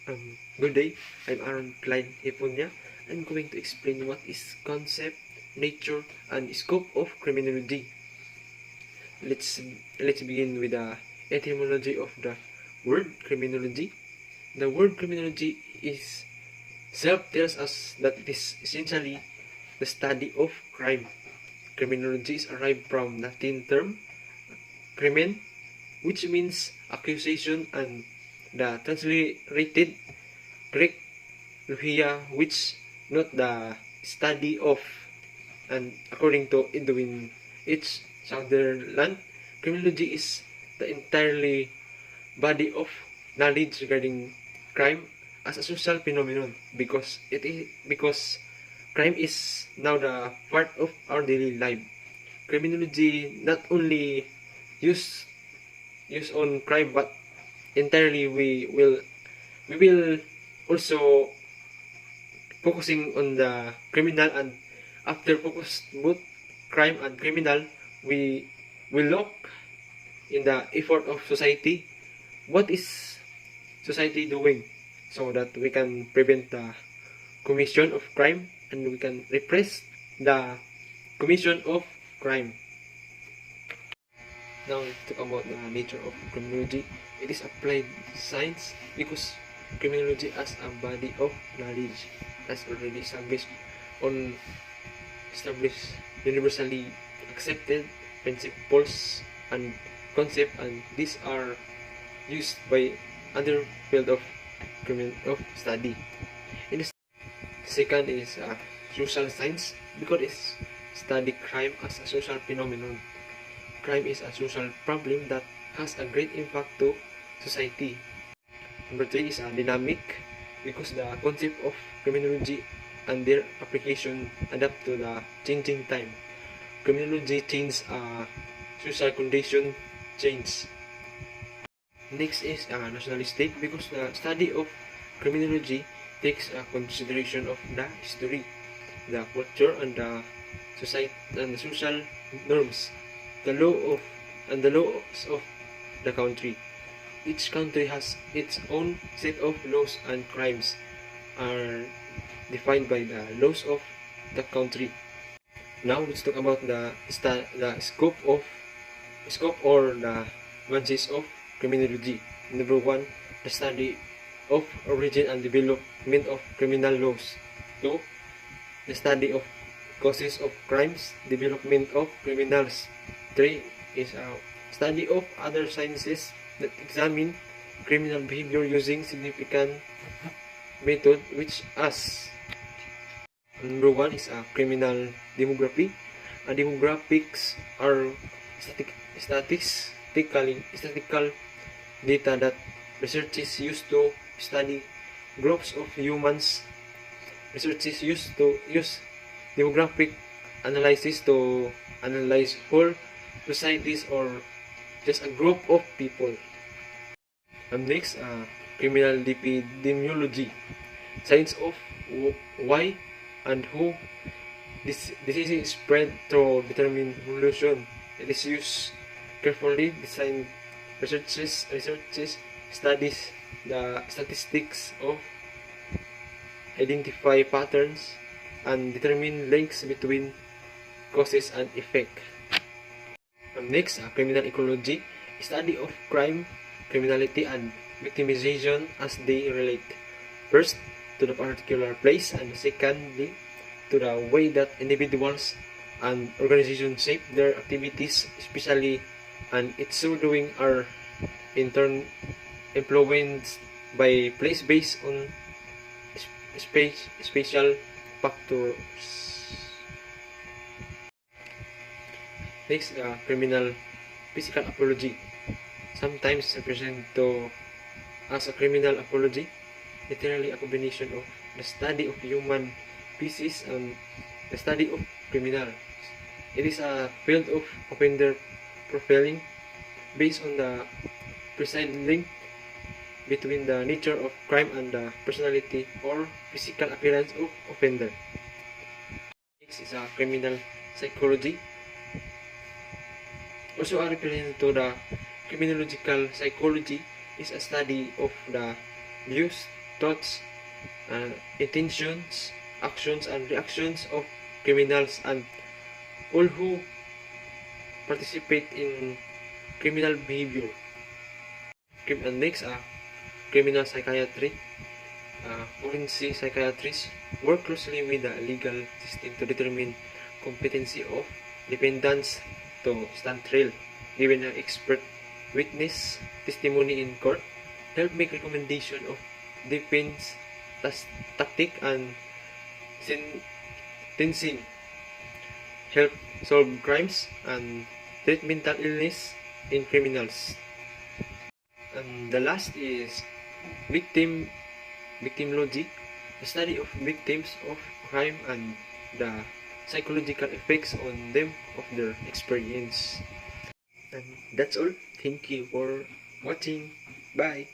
Good day, I'm Aaron Klein Hipunya. I'm going to explain what is concept, nature, and scope of criminology. Let's let's begin with the etymology of the word criminology. The word criminology is self tells us that it is essentially the study of crime. Criminology is arrived from Latin term crimen, which means accusation, and the transliterated Greek logia, which not the study of, and according to Edwin H. Sutherland, criminology is the entirely body of knowledge regarding crime as a social phenomenon because crime is now the part of our daily life. Criminology not only use on crime, but entirely we will also focusing on the criminal, and after focus both crime and criminal, we will look in the effort of society. What is society doing so that we can prevent the commission of crime and we can repress the commission of crime? Now let's talk about the nature of criminology. It is applied science because criminology as a body of knowledge has already established universally accepted principles and concepts, and these are used by other field of study. In the second is social science because it's study crime as a social phenomenon. Crime is a social problem that has a great impact to society. Number 3 is dynamic because the concept of criminology and their application adapt to the changing time. Criminology changes social condition change. Next is nationalistic because the study of criminology takes a consideration of the history, the culture, and the society and the social norms, the laws of the country. Each country has its own set of laws, and crimes are defined by the laws of the country. Now let's talk about the scope or the branches of criminology. Number 1, the study of origin and development of criminal laws. 2, the study of causes of crimes, development of criminals. 3 is a study of other sciences that examine criminal behavior using significant method, which as number 1 is a criminal demography. Demographics are statistical data that researchers use to study groups of humans. Researchers use demographic analysis to analyze whole societies or just a group of people. And next, criminal epidemiology, science of why and who disease is spread to determine evolution. It is used carefully designed researches studies the statistics of identify patterns and determine links between causes and effect. Next, criminal ecology, study of crime, criminality, and victimization as they relate. First, to the particular place, and secondly, to the way that individuals and organizations shape their activities, especially, and its so doing are in turn influenced by place based on spatial factors. Next, criminal physical apology, sometimes represented as a criminal apology, literally a combination of the study of human species and the study of criminals. It is a field of offender profiling based on the precise link between the nature of crime and the personality or physical appearance of offender. Next is a criminal psychology, also referring to the criminological psychology, is a study of the views, thoughts, intentions, actions, and reactions of criminals and all who participate in criminal behavior. And next, criminal psychiatry. Forensic psychiatrists work closely with the legal system to determine competency of defendants to stand trial, given an expert witness testimony in court, help make recommendation of defense tactic and sentencing, help solve crimes and treat mental illness in criminals. And the last is victimology, the study of victims of crime and the psychological effects on them of their experience. And that's all. Thank you for watching. Bye.